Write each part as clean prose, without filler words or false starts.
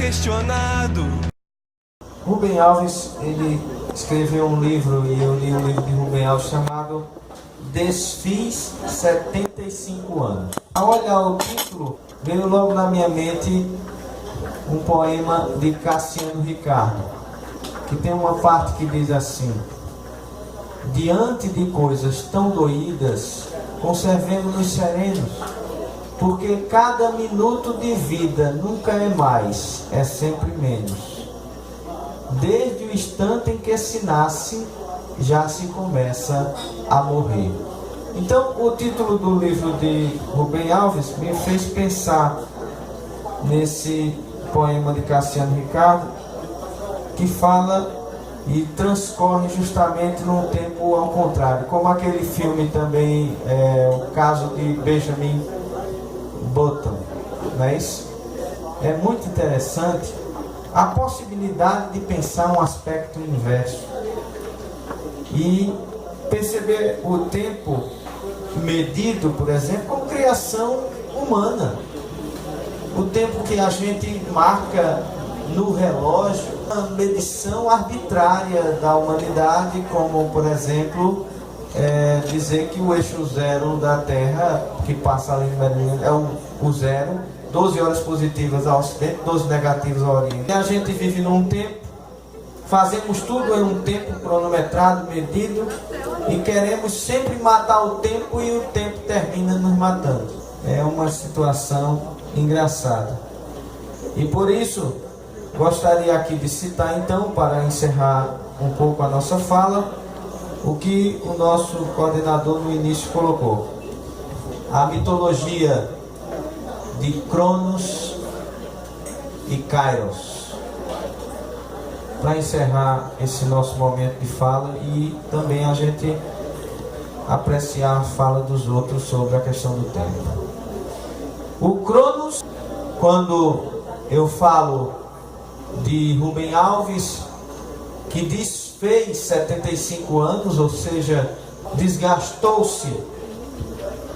questionado. Rubem Alves, ele escreveu um livro, e eu li um livro de Rubem Alves chamado Desfiz 75 anos. Ao olhar o título, veio logo na minha mente um poema de Cassiano Ricardo, que tem uma parte que diz assim: diante de coisas tão doídas, conservemos-nos serenos, porque cada minuto de vida nunca é mais, é sempre menos. Desde o instante em que se nasce, já se começa a morrer. Então, o título do livro de Rubem Alves me fez pensar nesse poema de Cassiano Ricardo, que fala e transcorre justamente num tempo ao contrário, como aquele filme também, o caso de Benjamin Button, não é isso? É muito interessante a possibilidade de pensar um aspecto inverso e perceber o tempo medido, por exemplo, como criação humana. O tempo que a gente marca no relógio, a medição arbitrária da humanidade, como, por exemplo, dizer que o eixo zero da Terra, que passa ali no meridiano, é o zero, 12 horas positivas ao ocidente, 12 negativas ao oriente. E a gente vive num tempo, fazemos tudo em um tempo cronometrado, medido, e queremos sempre matar o tempo, e o tempo termina nos matando. É uma situação engraçada. E por isso, gostaria aqui de citar então, para encerrar um pouco a nossa fala, o que o nosso coordenador no início colocou. A mitologia de Cronos e Kairos, para encerrar esse nosso momento de fala e também a gente apreciar a fala dos outros sobre a questão do tempo. O Cronos, quando eu falo de Rubem Alves, que desfez 75 anos, ou seja, desgastou-se,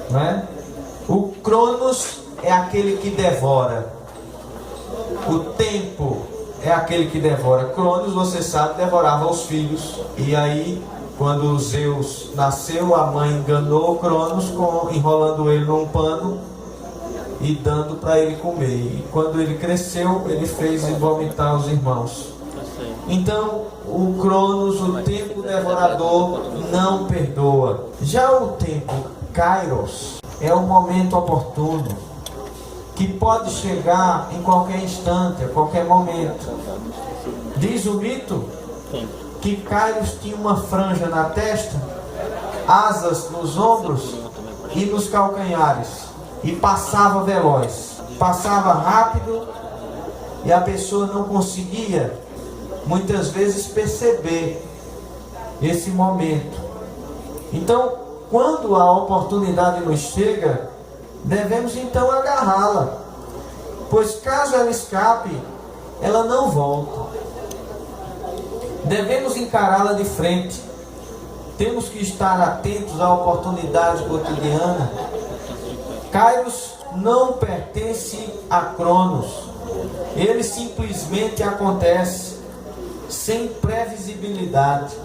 né? O Cronos é aquele que devora. O tempo é aquele que devora. Cronos, você sabe, devorava os filhos. E aí, quando Zeus nasceu, a mãe enganou Cronos, enrolando ele num pano e dando para ele comer. E quando ele cresceu, ele fez vomitar os irmãos. Então, o Cronos, o tempo devorador, não perdoa. Já o tempo Kairos é o momento oportuno, que pode chegar em qualquer instante, a qualquer momento. Diz o mito que Kairos tinha uma franja na testa, asas nos ombros e nos calcanhares, e passava veloz, passava rápido, e a pessoa não conseguia muitas vezes perceber esse momento. Então, quando a oportunidade nos chega, devemos então agarrá-la, pois caso ela escape, ela não volta. Devemos encará-la de frente. Temos que estar atentos à oportunidade cotidiana. Kairos não pertence a Cronos. Ele simplesmente acontece sem previsibilidade.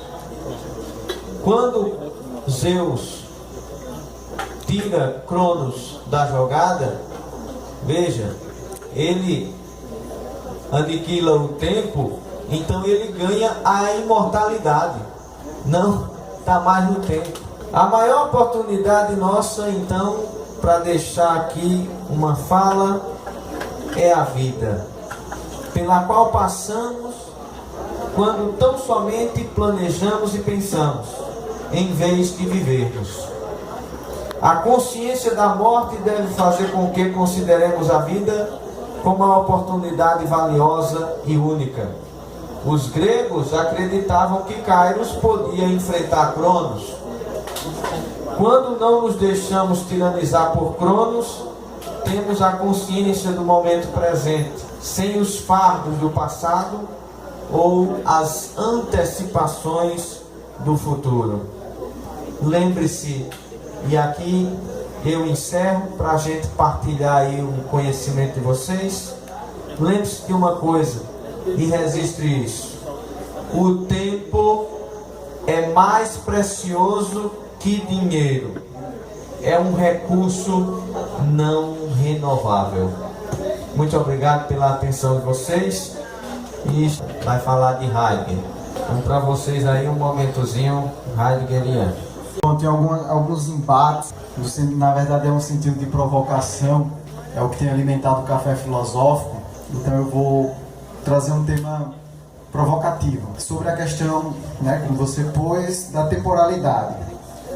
Quando Zeus tira Cronos da jogada, veja, ele aniquila o tempo, então ele ganha a imortalidade. Não está mais no tempo. A maior oportunidade nossa, então, para deixar aqui uma fala, é a vida, pela qual passamos quando tão somente planejamos e pensamos, em vez de vivermos. A consciência da morte deve fazer com que consideremos a vida como uma oportunidade valiosa e única. Os gregos acreditavam que Kairos podia enfrentar Cronos. Quando não nos deixamos tiranizar por Cronos, temos a consciência do momento presente, sem os fardos do passado ou as antecipações do futuro. Lembre-se, e aqui eu encerro para a gente partilhar aí o conhecimento de vocês, Lembre-se de uma coisa e registre isso: o tempo é mais precioso que dinheiro. É um recurso não renovável. Muito obrigado pela atenção de vocês. E vai falar de Heidegger. Então, para vocês aí um momentozinho heideggeriano. Tem alguns embates, na verdade é um sentido de provocação, é o que tem alimentado o café filosófico. Então eu vou trazer um tema provocativo sobre a questão, né, como você pôs, da temporalidade.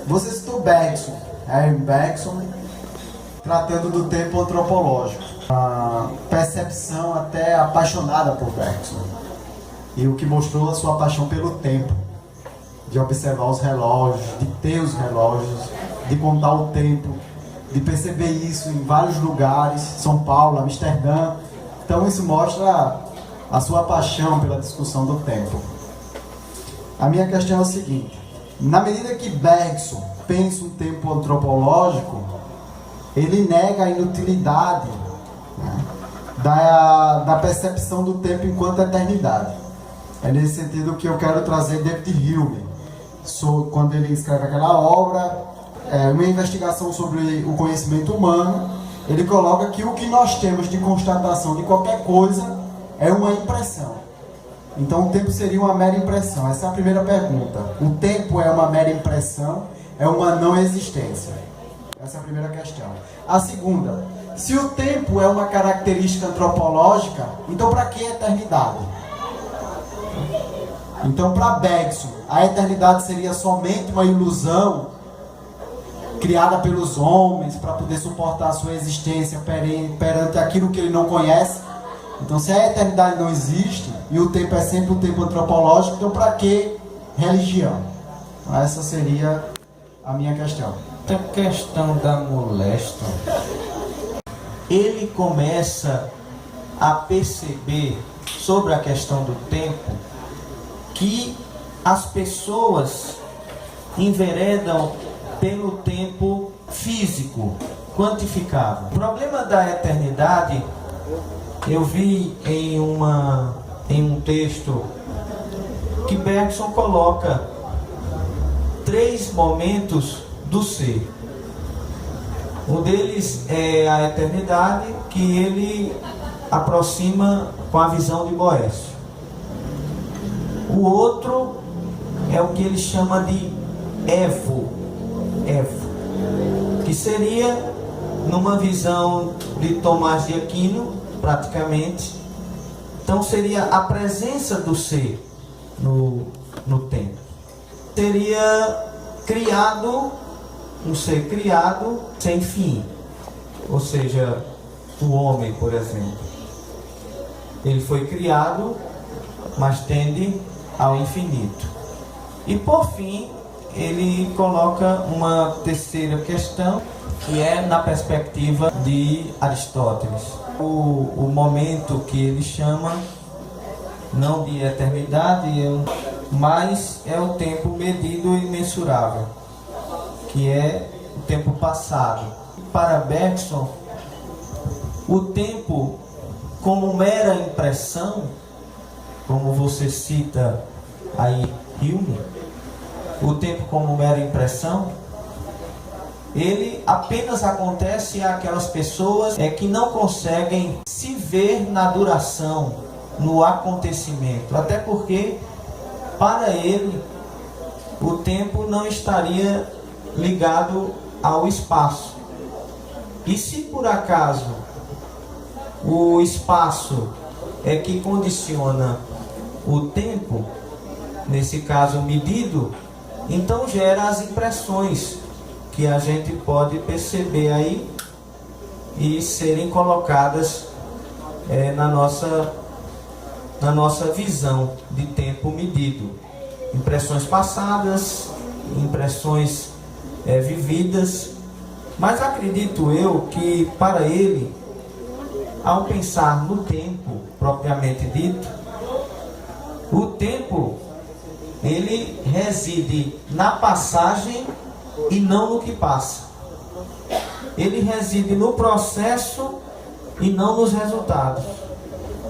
Você citou Bergson, Bergson, tratando do tempo antropológico, a percepção até apaixonada por Bergson, e o que mostrou a sua paixão pelo tempo, de observar os relógios, de ter os relógios, de contar o tempo, de perceber isso em vários lugares, São Paulo, Amsterdã. Então isso mostra a sua paixão pela discussão do tempo. A minha questão é o seguinte: na medida que Bergson pensa um tempo antropológico, ele nega a inutilidade, né, da percepção do tempo enquanto eternidade. É nesse sentido que eu quero trazer David Hume, quando ele escreve aquela obra, uma investigação sobre o conhecimento humano. Ele coloca que o que nós temos de constatação de qualquer coisa é uma impressão. Então o tempo seria uma mera impressão. Essa é a primeira pergunta. O tempo é uma mera impressão? É uma não existência? Essa é a primeira questão. A segunda: se o tempo é uma característica antropológica, então para que a eternidade? Então, para Bergson, a eternidade seria somente uma ilusão criada pelos homens para poder suportar a sua existência perante aquilo que ele não conhece. Então, se a eternidade não existe e o tempo é sempre um tempo antropológico, então para que religião? Então, essa seria a minha questão. A questão da moléstia, ele começa a perceber sobre a questão do tempo que as pessoas enveredam pelo tempo físico, quantificável. O problema da eternidade, eu vi em um texto que Bergson coloca 3 momentos do ser. Um deles é a eternidade, que ele aproxima com a visão de Boécio. O outro é o que ele chama de Evo, que seria, numa visão de Tomás de Aquino, praticamente, então seria a presença do ser no tempo. Seria criado, um ser criado sem fim, ou seja, o homem, por exemplo, ele foi criado, mas tende ao infinito. E por fim, ele coloca uma terceira questão, que é na perspectiva de Aristóteles. O momento que ele chama, não de eternidade, mas é o tempo medido e mensurável, que é o tempo passado. Para Bergson, o tempo como mera impressão, como você cita aí Hume, o tempo como mera impressão, ele apenas acontece àquelas pessoas que não conseguem se ver na duração, no acontecimento, até porque para ele o tempo não estaria ligado ao espaço. E se por acaso o espaço é que condiciona o tempo, nesse caso medido, então gera as impressões que a gente pode perceber aí e serem colocadas na nossa visão de tempo medido. Impressões passadas, impressões vividas, mas acredito eu que para ele, ao pensar no tempo propriamente dito, o tempo ele reside na passagem e não no que passa. Ele reside no processo e não nos resultados.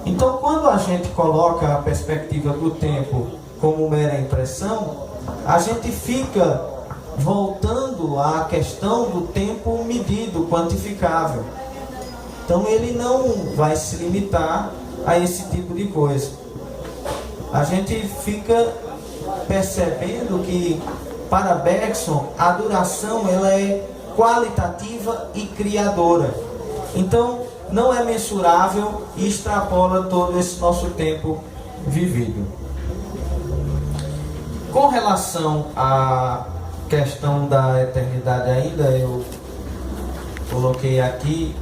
Então, quando a gente coloca a perspectiva do tempo como mera impressão, a gente fica voltando à questão do tempo medido, quantificável. Então, ele não vai se limitar a esse tipo de coisa. A gente fica percebendo que, para Bergson, a duração ela é qualitativa e criadora. Então, não é mensurável e extrapola todo esse nosso tempo vivido. Com relação à questão da eternidade ainda, eu coloquei aqui,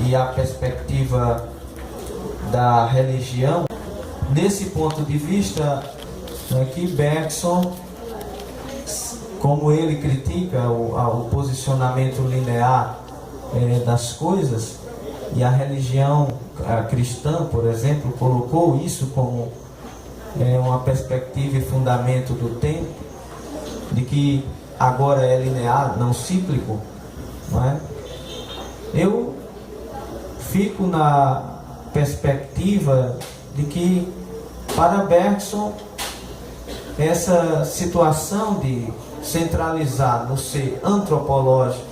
e a perspectiva da religião, nesse ponto de vista, que Bergson, como ele critica o posicionamento linear das coisas, e a religião cristã, por exemplo, colocou isso como uma perspectiva e fundamento do tempo, de que agora é linear, não cíclico, não é? Eu fico na perspectiva de que, para Bergson, essa situação de centralizar no ser antropológico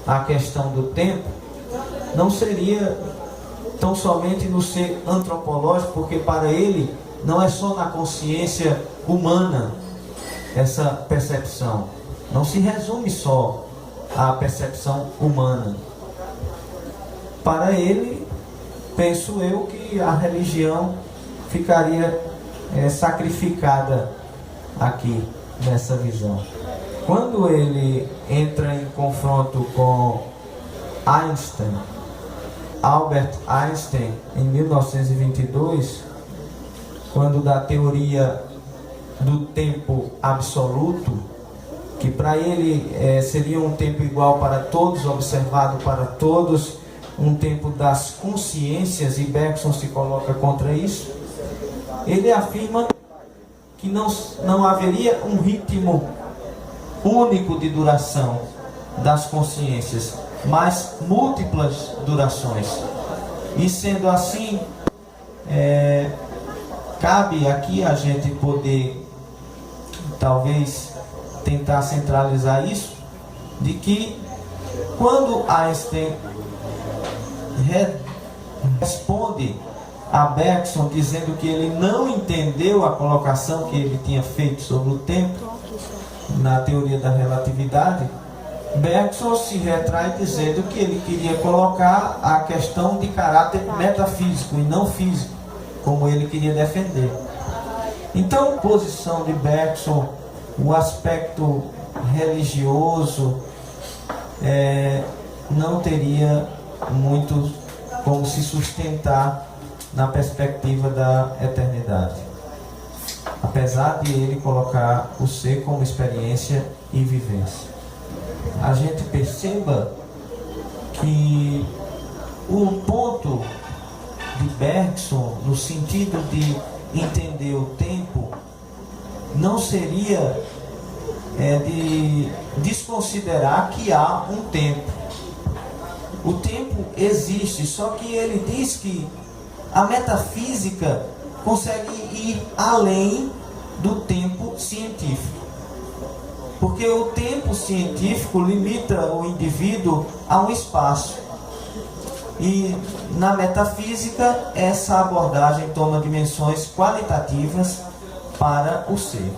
a questão do tempo não seria tão somente no ser antropológico, porque para ele não é só na consciência humana essa percepção, não se resume só à percepção humana. Para ele, penso eu que a religião ficaria sacrificada aqui nessa visão. Quando ele entra em confronto com Einstein, Albert Einstein, em 1922, quando da teoria do tempo absoluto, que para ele seria um tempo igual para todos, observado para todos, um tempo das consciências, e Bergson se coloca contra isso, ele afirma que não haveria um ritmo único de duração das consciências, mas múltiplas durações. E sendo assim, cabe aqui a gente poder talvez tentar centralizar isso, de que quando Einstein responde a Bergson dizendo que ele não entendeu a colocação que ele tinha feito sobre o tempo na teoria da relatividade, Bergson se retrai dizendo que ele queria colocar a questão de caráter metafísico e não físico, como ele queria defender. Então, a posição de Bergson, o aspecto religioso, não teria muito como se sustentar na perspectiva da eternidade, apesar de ele colocar o ser como experiência e vivência. A gente perceba que o ponto de Bergson, no sentido de entender o tempo, não seria de desconsiderar que há um tempo. O tempo existe, só que ele diz que a metafísica consegue ir além do tempo científico. Porque o tempo científico limita o indivíduo a um espaço. E na metafísica, essa abordagem toma dimensões qualitativas para o ser.